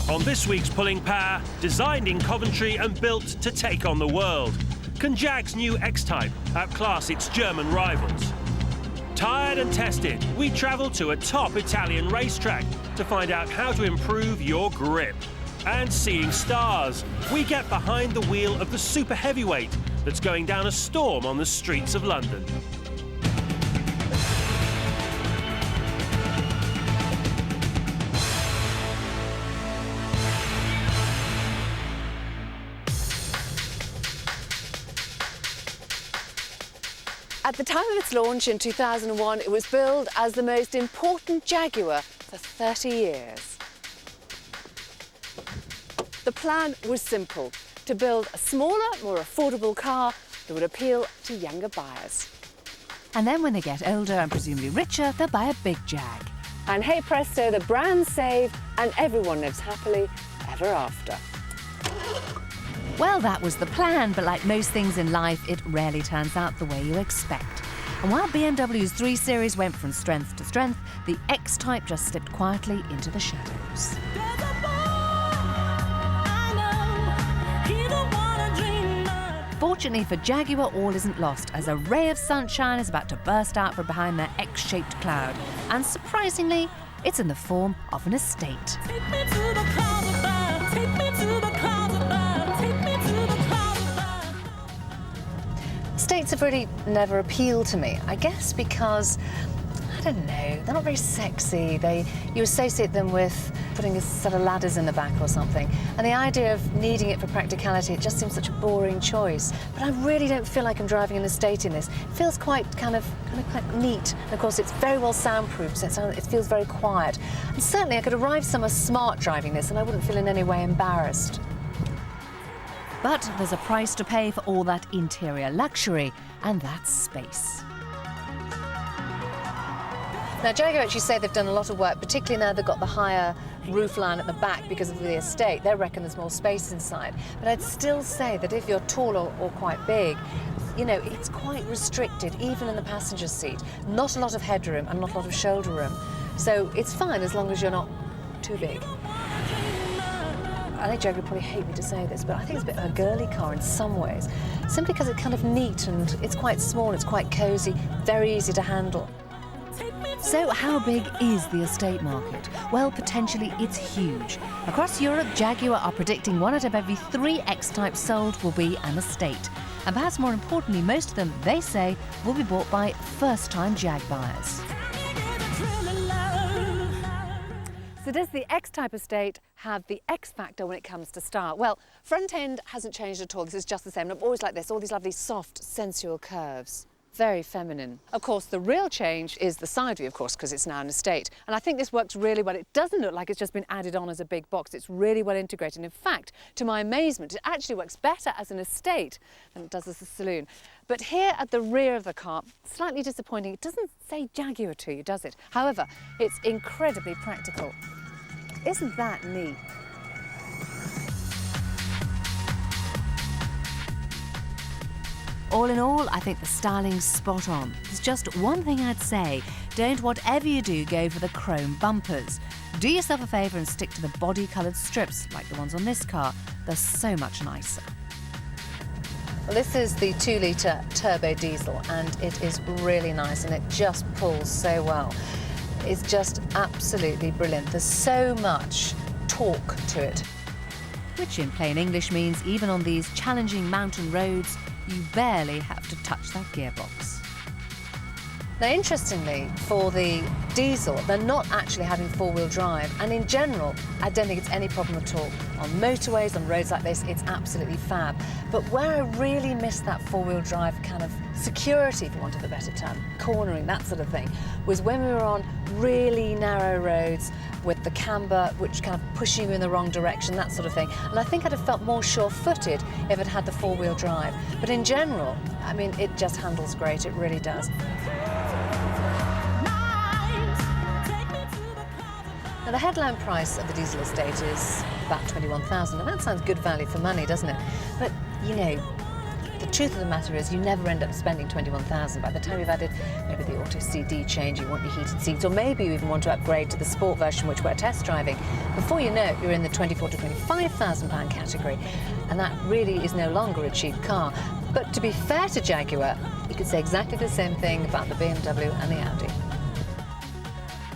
On this week's Pulling Power, designed in Coventry and built to take on the world, can Jag's new X-Type outclass its German rivals? Tired and tested, we travel to a top Italian racetrack to find out how to improve your grip. And seeing stars, we get behind the wheel of the super heavyweight that's going down a storm on the streets of London. At the time of its launch in 2001, it was billed as the most important Jaguar for 30 years. The plan was simple, to build a smaller, more affordable car that would appeal to younger buyers. And then when they get older and presumably richer, they'll buy a big Jag. And hey presto, the brand's saved and everyone lives happily ever after. Well, that was the plan, but like most things in life, it rarely turns out the way you expect. And while BMW's 3 Series went from strength to strength, the X-Type just slipped quietly into the shadows. Fortunately for Jaguar, all isn't lost, as a ray of sunshine is about to burst out from behind their X-shaped cloud. And surprisingly, it's in the form of an estate. Take me to the clouds above, take me to the clouds above, take me to the clouds above. Estates have really never appealed to me, I guess because, I don't know, they're not very sexy. You associate them with putting a set of ladders in the back or something. And the idea of needing it for practicality, it just seems such a boring choice. But I really don't feel like I'm driving an estate in this. It feels quite kind of neat. And of course, it's very well soundproof, so it feels very quiet. And certainly I could arrive somewhere smart driving this and I wouldn't feel in any way embarrassed. But there's a price to pay for all that interior luxury, and that's space. Now, Jaguar actually say they've done a lot of work, particularly now they've got the higher roofline at the back because of the estate. They reckon there's more space inside. But I'd still say that if you're tall or quite big, you know, it's quite restricted, even in the passenger seat. Not a lot of headroom and not a lot of shoulder room. So it's fine as long as you're not too big. I think Jaguar would probably hate me to say this, but I think it's a bit of a girly car in some ways, simply because it's kind of neat and it's quite small, it's quite cosy, very easy to handle. So how big is the estate market? Well, potentially it's huge. Across Europe, Jaguar are predicting 1 out of every 3 X-Types sold will be an estate. And perhaps more importantly, most of them, they say, will be bought by first-time Jag buyers. So does the X-Type estate have the X factor when it comes to style? Well, front end hasn't changed at all. This is just the same. I'm always like this, all these lovely, soft, sensual curves. Very feminine. Of course, the real change is the side view, of course, because it's now an estate. And I think this works really well. It doesn't look like it's just been added on as a big box. It's really well integrated. In fact, to my amazement, it actually works better as an estate than it does as a saloon. But here at the rear of the car, slightly disappointing, it doesn't say Jaguar to you, does it? However, it's incredibly practical. Isn't that neat? All in all, I think the styling's spot on. There's just one thing I'd say. Don't, whatever you do, go for the chrome bumpers. Do yourself a favour and stick to the body-coloured strips, like the ones on this car. They're so much nicer. Well, this is the 2-litre turbo diesel, and it is really nice, and it just pulls so well. It's just absolutely brilliant. There's so much torque to it. Which in plain English means even on these challenging mountain roads, you barely have to touch that gearbox. Now, interestingly, for the diesel, they're not actually having 4-wheel drive, and in general, I don't think it's any problem at all. On motorways, on roads like this, it's absolutely fab. But where I really missed that 4-wheel drive kind of security, for want of a better term, cornering, that sort of thing, was when we were on really narrow roads with the camber, which kind of pushing you in the wrong direction, that sort of thing. And I think I'd have felt more sure-footed if it had the 4-wheel drive. But in general, I mean, it just handles great, it really does. Now, the headline price of the diesel estate is about 21,000, and that sounds good value for money, doesn't it? But, you know, the truth of the matter is you never end up spending 21,000. By the time you've added maybe the auto CD change, you want your heated seats, or maybe you even want to upgrade to the sport version, which we're test driving. Before you know it, you're in the 24 to 25,000 pound category, and that really is no longer a cheap car. But to be fair to Jaguar, you could say exactly the same thing about the BMW and the Audi.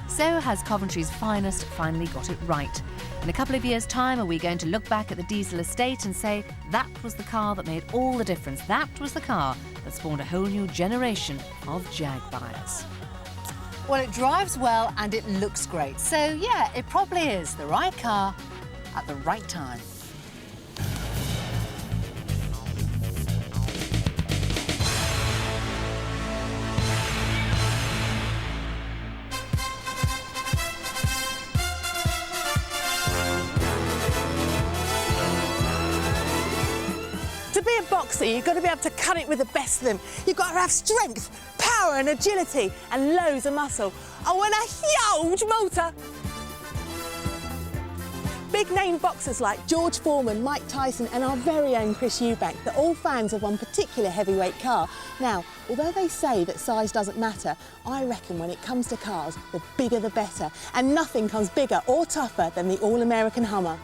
So has Coventry's finest finally got it right? In a couple of years' time, are we going to look back at the diesel estate and say that was the car that made all the difference? That was the car that spawned a whole new generation of Jag buyers. Well, it drives well and it looks great. So, yeah, it probably is the right car at the right time. To be a boxer, you've got to be able to cut it with the best of them. You've got to have strength, power and agility and loads of muscle. Oh, and a huge motor. Big-name boxers like George Foreman, Mike Tyson and our very own Chris Eubank, they're all fans of one particular heavyweight car. Now, although they say that size doesn't matter, I reckon when it comes to cars, the bigger the better. And nothing comes bigger or tougher than the all-American Hummer.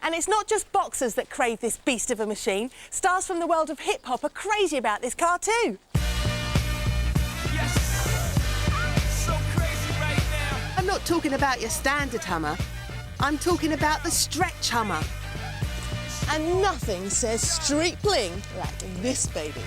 And it's not just boxers that crave this beast of a machine. Stars from the world of hip-hop are crazy about this car too. Yes. So crazy right now. I'm not talking about your standard Hummer. I'm talking about the stretch Hummer. And nothing says street bling like this baby.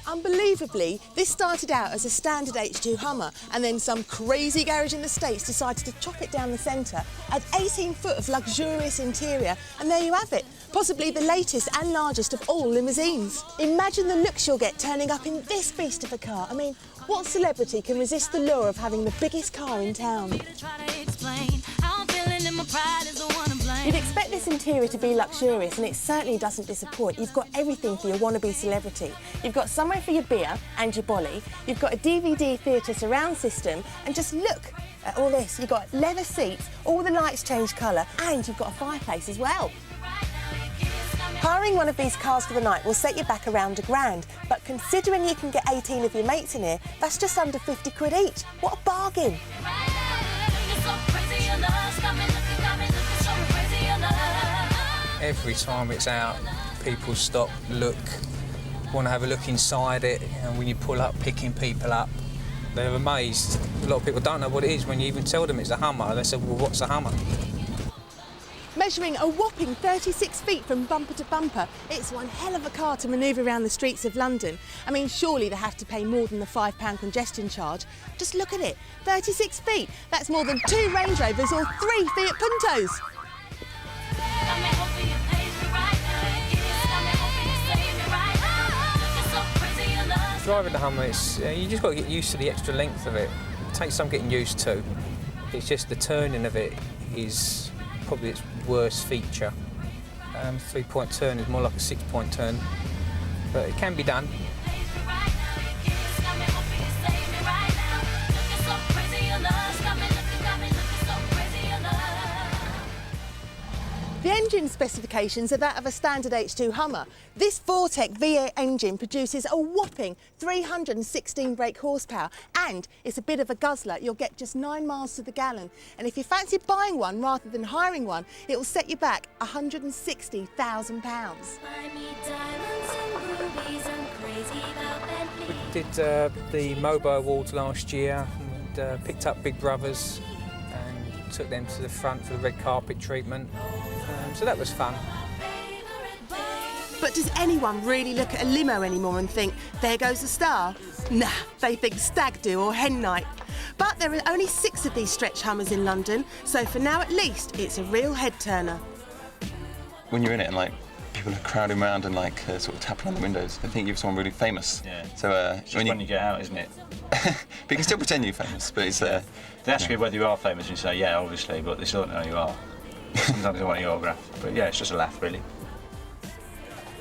Unbelievably, this started out as a standard H2 Hummer, and then some crazy garage in the States decided to chop it down the centre, add 18 foot of luxurious interior, and there you have it, possibly the latest and largest of all limousines. Imagine the looks you'll get turning up in this beast of a car. I mean, what celebrity can resist the lure of having the biggest car in town? You'd expect this interior to be luxurious, and it certainly doesn't disappoint. You've got everything for your wannabe celebrity. You've got somewhere for your beer and your bolly. You've got a DVD theatre surround system, and just look at all this. You've got leather seats, all the lights change colour, and you've got a fireplace as well. Hiring one of these cars for the night will set you back around £1,000, but considering you can get 18 of your mates in here, that's just under 50 quid each. What a bargain! Every time it's out, people stop, look, want to have a look inside it, and when you pull up, picking people up, they're amazed. A lot of people don't know what it is. When you even tell them it's a Hummer, they say, well, what's a Hummer? Measuring a whopping 36 feet from bumper to bumper, it's one hell of a car to manoeuvre around the streets of London. I mean, surely they have to pay more than the £5 congestion charge. Just look at it, 36 feet. That's more than 2 Range Rovers or 3 Fiat Puntos. Driving the Hummer, you just got to get used to the extra length of it. It takes some getting used to. It's just the turning of it is probably its worst feature. 3-point turn is more like a 6-point turn, but it can be done. The engine specifications are that of a standard H2 Hummer. This Vortec V8 engine produces a whopping 316 brake horsepower, and it's a bit of a guzzler. You'll get just 9 miles to the gallon. And if you fancy buying one rather than hiring one, it will set you back £160,000. We did the Mobo Awards last year and picked up Big Brothers and took them to the front for the red carpet treatment. So that was fun. But does anyone really look at a limo anymore and think, there goes a star? Nah, they think stag do or hen night. But there are only 6 of these stretch Hummers in London, so for now at least, it's a real head-turner. When you're in it and like people are crowding around and like sort of tapping on the windows, they think you're someone really famous. Yeah. So it's just when you get out, isn't it? but you can still pretend you're famous, but it's They ask you whether you are famous and you say, yeah, obviously, but they still don't know who you are. Sometimes they want your autograph, but yeah, it's just a laugh, really.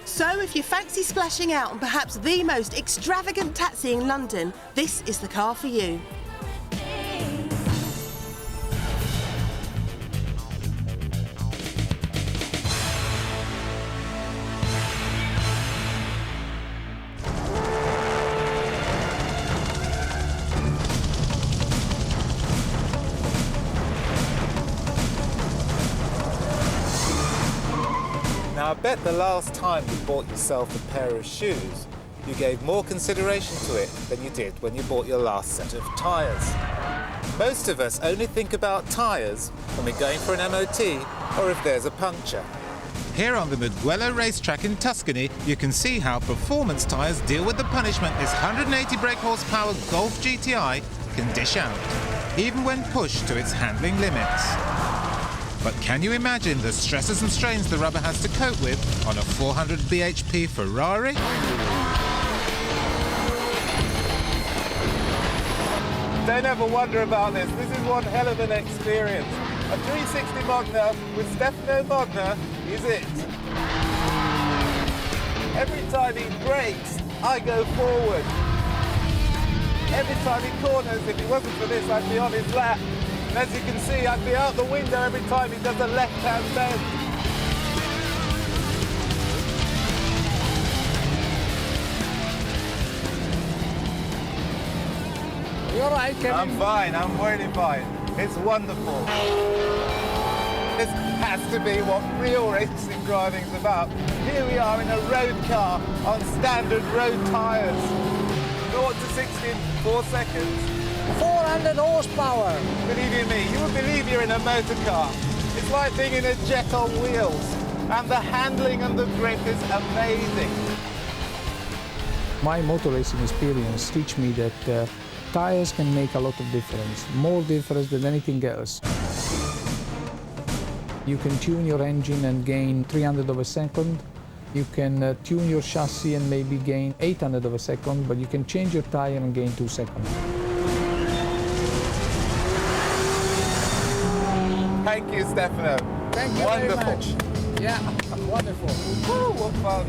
So if you fancy splashing out on perhaps the most extravagant taxi in London, this is the car for you. I bet the last time you bought yourself a pair of shoes, you gave more consideration to it than you did when you bought your last set of tyres. Most of us only think about tyres when we're going for an MOT or if there's a puncture. Here on the Mugello racetrack in Tuscany, you can see how performance tyres deal with the punishment this 180 brake horsepower Golf GTI can dish out, even when pushed to its handling limits. But can you imagine the stresses and strains the rubber has to cope with on a 400 bhp Ferrari? Don't ever wonder about this. This is one hell of an experience. A 360 Magna with Stefano Magna is it. Every time he brakes, I go forward. Every time he corners, if it wasn't for this, I'd be on his lap. And as you can see, I'd be out the window every time he does a left-hand bend. You all right, Kevin? I'm fine, I'm really fine. It's wonderful. This has to be what real racing driving is about. Here we are in a road car on standard road tyres. 0 to 60 in 4 seconds. 400 horsepower. Believe you me, you would believe you're in a motor car. It's like being in a jet on wheels. And the handling and the grip is amazing. My motor racing experience teach me that tyres can make a lot of difference, more difference than anything else. You can tune your engine and gain 300 of a second. You can tune your chassis and maybe gain 800 of a second, but you can change your tyre and gain 2 seconds. Thank you, Stefano. Thank you Wonderful. very much. Yeah, wonderful. Woo, what fun.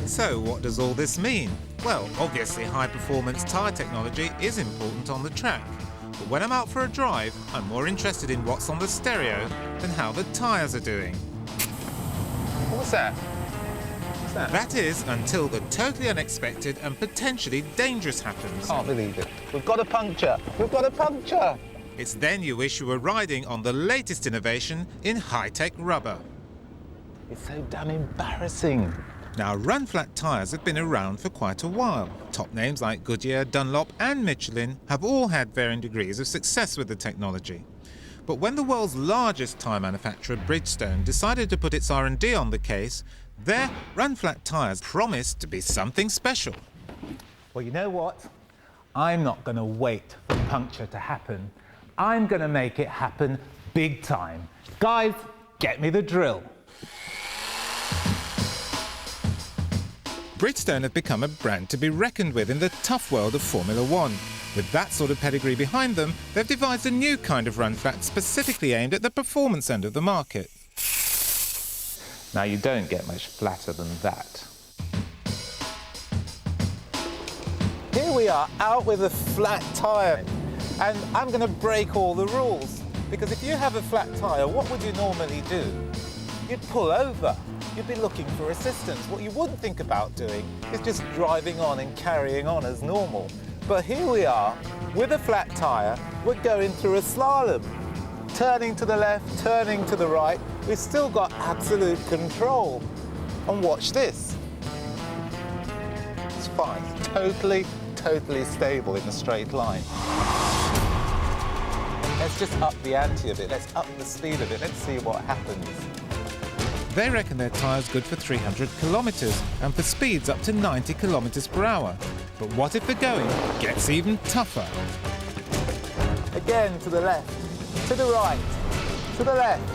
So what does all this mean? Well, obviously high-performance tyre technology is important on the track. But when I'm out for a drive, I'm more interested in what's on the stereo than how the tyres are doing. What's that? What's that? That is, until the totally unexpected and potentially dangerous happens. Can't believe it. We've got a puncture. We've got a puncture. It's then you wish you were riding on the latest innovation in high-tech rubber. It's so damn embarrassing. Now, run-flat tyres have been around for quite a while. Top names like Goodyear, Dunlop and Michelin have all had varying degrees of success with the technology. But when the world's largest tyre manufacturer, Bridgestone, decided to put its R&D on the case, their run-flat tyres promised to be something special. Well, you know what? I'm not going to wait for the puncture to happen. I'm going to make it happen big time. Guys, get me the drill. Bridgestone have become a brand to be reckoned with in the tough world of Formula One. With that sort of pedigree behind them, they've devised a new kind of run flat specifically aimed at the performance end of the market. Now, you don't get much flatter than that. Here we are, out with a flat tyre. And I'm going to break all the rules. Because if you have a flat tyre, what would you normally do? You'd pull over. You'd be looking for assistance. What you wouldn't think about doing is just driving on and carrying on as normal. But here we are, with a flat tyre, we're going through a slalom. Turning to the left, turning to the right, we've still got absolute control. And watch this. It's fine, totally stable in a straight line. Let's just up the ante a bit, let's up the speed of it, let's see what happens. They reckon their tyre's good for 300 kilometres and for speeds up to 90 kilometres per hour. But what if the going gets even tougher? Again, to the left, to the right, to the left,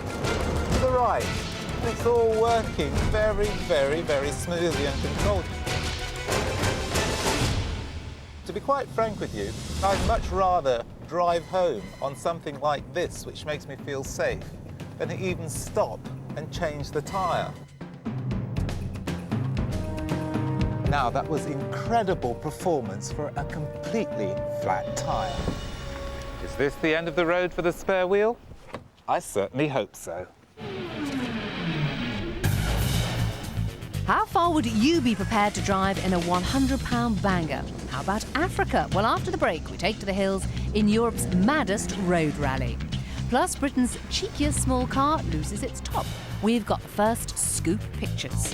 to the right. It's all working very smoothly and controlled. To be quite frank with you, I'd much rather drive home on something like this, which makes me feel safe, than to even stop and change the tyre. Now, that was incredible performance for a completely flat tyre. Is this the end of the road for the spare wheel? I certainly hope so. How far would you be prepared to drive in a 100-pound banger? How about Africa? Well, after the break, we take to the hills in Europe's maddest road rally. Plus, Britain's cheekiest small car loses its top. we've got the first scoop pictures.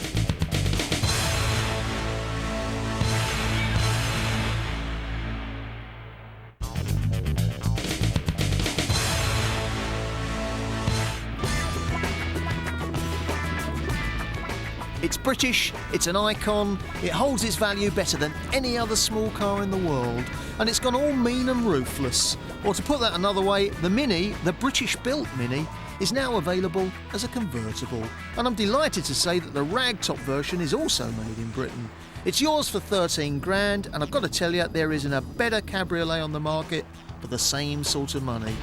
It's British, it's an icon, it holds its value better than any other small car in the world, and it's gone all mean and ruthless. Or to put that another way, the Mini, the British-built Mini, is now available as a convertible. And I'm delighted to say that the ragtop version is also made in Britain. It's yours for 13 grand, and I've got to tell you, there isn't a better cabriolet on the market for the same sort of money.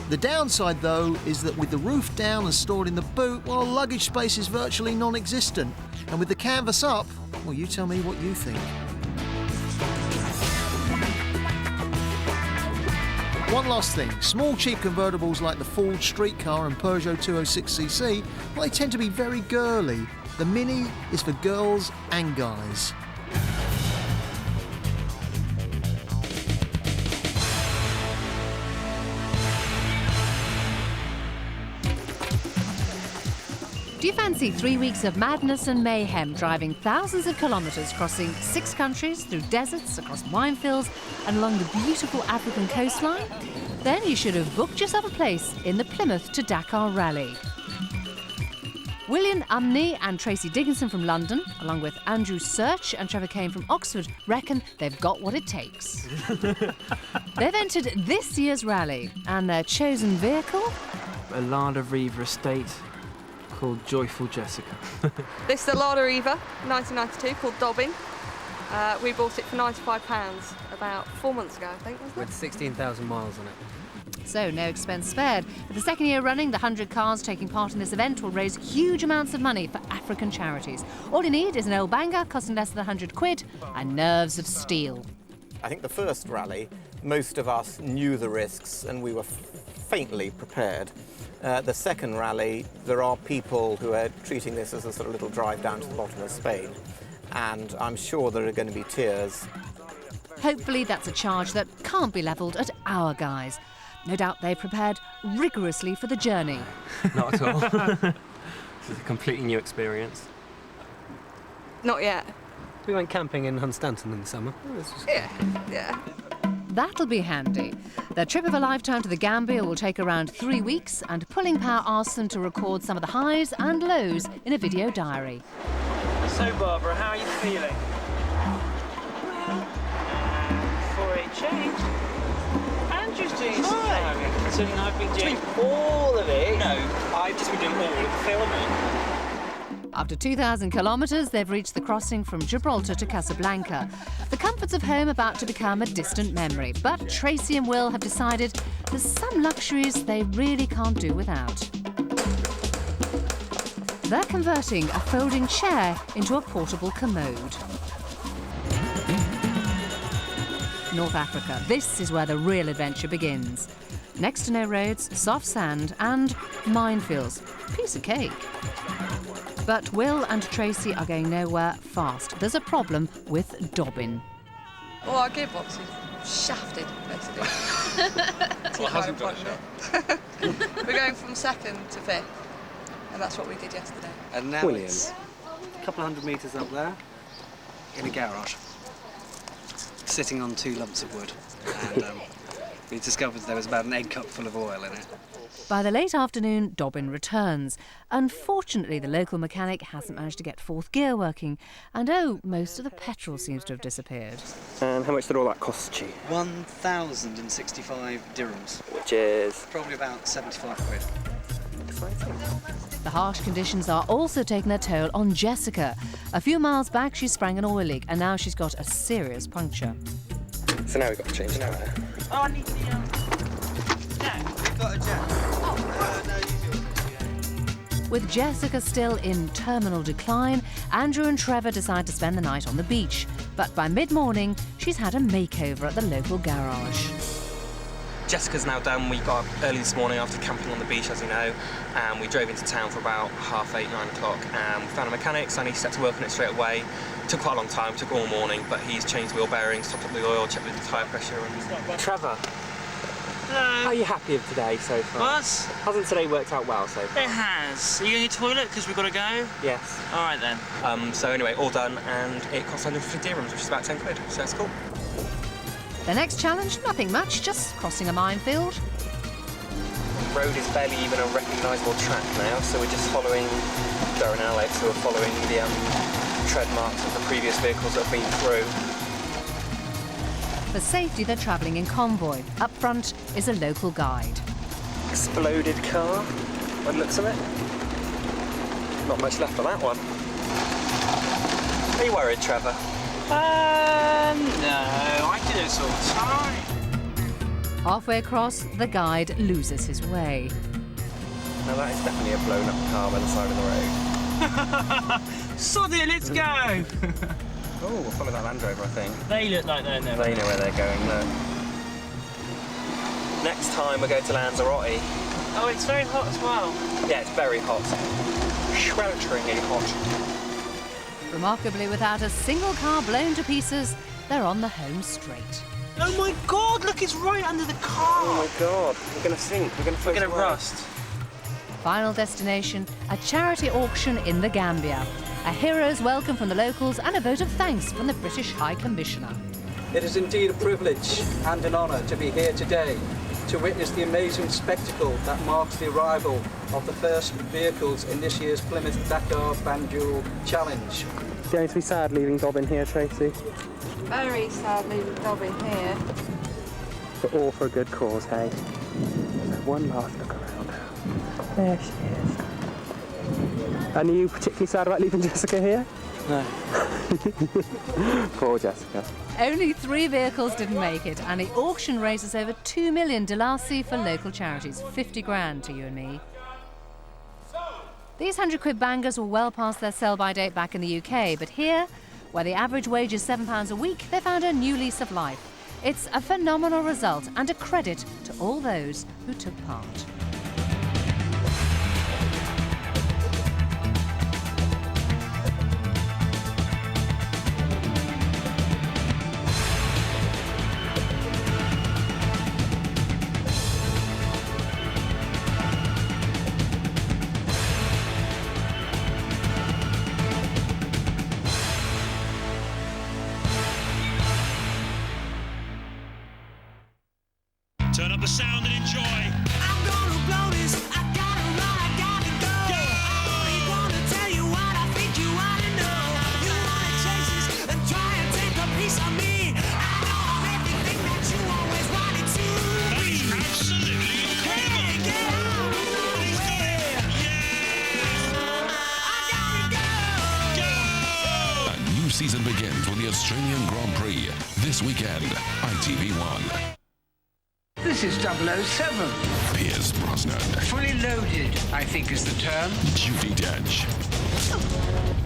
The downside, though, is that with the roof down and stored in the boot, well, luggage space is virtually non-existent. And with the canvas up, well, you tell me what you think. One last thing, small cheap convertibles like the Ford Streetcar and Peugeot 206cc, well, they tend to be very girly. The Mini is for girls and guys. Do you fancy 3 weeks of madness and mayhem, driving thousands of kilometres, crossing 6 countries, through deserts, across minefields and along the beautiful African coastline? Then you should have booked yourself a place in the Plymouth to Dakar Rally. William Umney and Tracy Dickinson from London, along with Andrew Search and Trevor Kane from Oxford, reckon they've got what it takes. They've entered this year's rally, and their chosen vehicle? A Lada Riva estate called Joyful Jessica. This is a Lada Riva, 1992, called Dobbin. We bought it for £95 about 4 months ago, I think, wasn't it? With 16,000 miles on it. So, no expense spared. For the second year running, the 100 cars taking part in this event will raise huge amounts of money for African charities. All you need is an old banger costing less than 100 quid and nerves of steel. I think the first rally, most of us knew the risks and we were faintly prepared. The second rally, there are people who are treating this as a sort of little drive down to the bottom of Spain, and I'm sure there are going to be tears. Hopefully that's a charge that can't be levelled at our guys. No doubt they prepared rigorously for the journey. Not at all. This is a completely new experience. Not yet. We went camping in Hunstanton in the summer. Yeah. That'll be handy. Their trip of a lifetime to the Gambia will take around 3 weeks, and Pulling Power asks them to record some of the highs and lows in a video diary. So, Barbara, how are you feeling? Well, for a change, Andrew's doing some driving, considering I've been doing all of it. No, I've just been doing all of the filming. After 2,000 kilometres, they've reached the crossing from Gibraltar to Casablanca. The comforts of home about to become a distant memory, but Tracy and Will have decided there's some luxuries they really can't do without. They're converting a folding chair into a portable commode. North Africa, this is where the real adventure begins. Next to no roads, soft sand and minefields. Piece of cake. But Will and Tracy are going nowhere fast. There's a problem with Dobbin. Well, our gearbox is shafted, basically. Well, it hasn't got a shaft. We're going from second to fifth, and that's what we did yesterday. And now Brilliant. it's A couple of 100 metres up there, in a garage, sitting on 2 lumps of wood. And we discovered there was about an egg cup full of oil in it. By the late afternoon, Dobbin returns. Unfortunately, the local mechanic hasn't managed to get fourth gear working, and most of the petrol seems to have disappeared. And how much did all that cost you? 1,065 dirhams. Which is? Probably about 75 quid. Exciting. The harsh conditions are also taking their toll on Jessica. A few miles back, she sprang an oil leak, and now she's got a serious puncture. So now we've got to change the tyre. Oh, I need the jack. We've got a jack. With Jessica still in terminal decline, Andrew and Trevor decide to spend the night on the beach. But by mid-morning, she's had a makeover at the local garage. Jessica's now done. We got up early this morning after camping on the beach, as you know, and we drove into town for about 8:30, 9 o'clock, and we found a mechanic, so he set to work on it straight away. Took quite a long time, took all morning, but he's changed wheel bearings, topped up the oil, checked the tyre pressure. And... Trevor, Hello. Are you happy with today so far? What? Hasn't today worked out well so far? It has. Are you in your toilet because we've got to go? Yes. All right then. So anyway, all done, and it costs 150 dirhams, which is about 10 quid, so that's cool. The next challenge, nothing much, just crossing a minefield. The road is barely even a recognisable track now, so we're just following Darren and Alex, who are following the tread marks of the previous vehicles that have been through. For safety, they're travelling in convoy. Up front is a local guide. Exploded car, by the looks of it. Not much left on that one. Are you worried, Trevor? No, I do this all the time. Halfway across, the guide loses his way. Now that is definitely a blown up car by the side of the road. Sod it, let's go! Oh, we'll follow that Land Rover, I think. They look like they're never. They know where they're going, look. Next time we're going to Lanzarote. Oh, it's very hot as well. Yeah, it's very hot. Swelteringly hot. Remarkably, without a single car blown to pieces, they're on the home straight. Oh my God, look, it's right under the car. Oh my God, we're going to sink, we're going to float away. Rust. Final destination, a charity auction in the Gambia. A hero's welcome from the locals and a vote of thanks from the British High Commissioner. It is indeed a privilege and an honour to be here today to witness the amazing spectacle that marks the arrival of the first vehicles in this year's Plymouth Dakar Banjul Challenge. Going to be sad leaving Dobbin here, Tracy. Very sad leaving Dobbin here. But all for a good cause, hey? So one last look around. There she is. And are you particularly sad about leaving Jessica here? No. Poor Jessica. Only 3 vehicles didn't make it, and the auction raises over 2 million Dalasi for local charities. 50 grand to you and me. These 100 quid bangers were well past their sell-by date back in the UK, but here, where the average wage is £7 a week, they found a new lease of life. It's a phenomenal result and a credit to all those who took part. Turn up the sound and enjoy. I'm gonna blow this. I gotta run, I gotta go. I only wanna tell you what I think you wanna know. You wanna chase this and try and take a piece of me. I know I'm everything that you always wanted to be. Absolutely incredible. Hey, get out of my way. I gotta go. A new season begins with the Australian Grand Prix this weekend. ITV1. This is 007. Pierce Brosnan. Fully loaded, I think is the term. Judi Dench.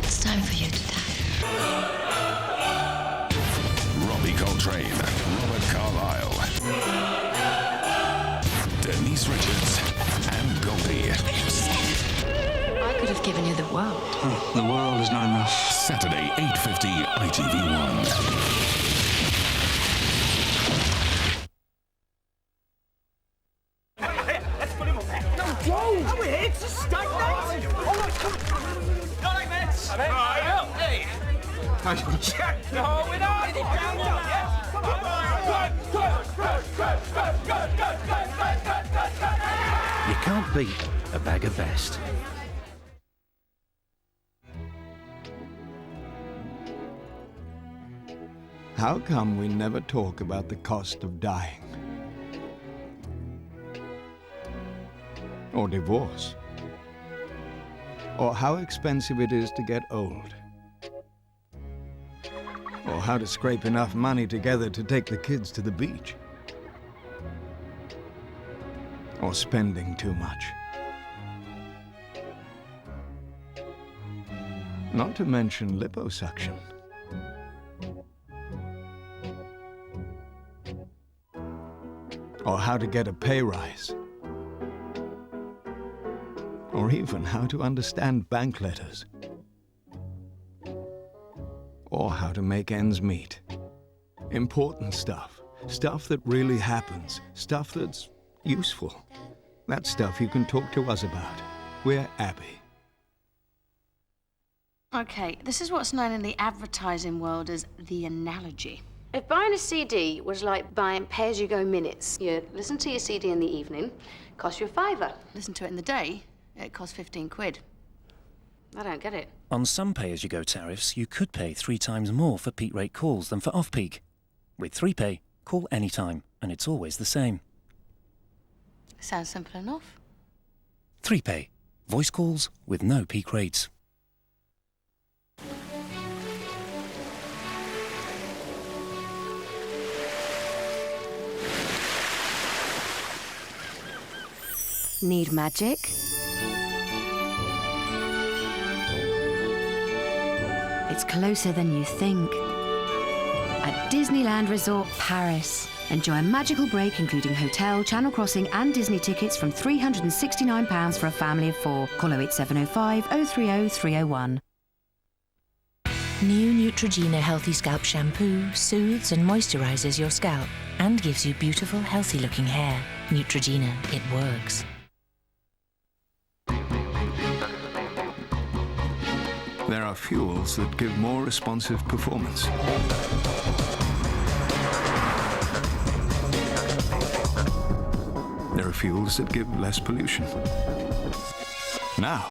It's time for you to die. Robbie Coltrane. Robert Carlyle. Denise Richards. And Goldie. I could have given you the world. The world is not enough. Saturday, 8:50, ITV1. Oh, we're here to stay, mate. Not like this. Hey. No, we're not. You can't beat a bag of best. How come we never talk about the cost of dying? Or divorce? Or how expensive it is to get old? Or how to scrape enough money together to take the kids to the beach? Or spending too much? Not to mention liposuction. Or how to get a pay rise. Or even how to understand bank letters. Or how to make ends meet. Important stuff. Stuff that really happens. Stuff that's useful. That stuff you can talk to us about. We're Abbey. Okay, this is what's known in the advertising world as the analogy. If buying a CD was like buying pay-as-you-go minutes, you listen to your CD in the evening, cost you £5. Listen to it in the day, it costs 15 quid. I don't get it. On some pay-as-you-go tariffs, you could pay 3 times more for peak rate calls than for off-peak. With 3Pay, call anytime, and it's always the same. Sounds simple enough. 3Pay. Voice calls with no peak rates. Need magic? It's closer than you think. At Disneyland Resort Paris. Enjoy a magical break including hotel, Channel Crossing and Disney tickets from £369 for a family of 4. Call 08705 030 301. New Neutrogena Healthy Scalp Shampoo soothes and moisturises your scalp and gives you beautiful, healthy-looking hair. Neutrogena, it works. There are fuels that give more responsive performance. There are fuels that give less pollution. Now,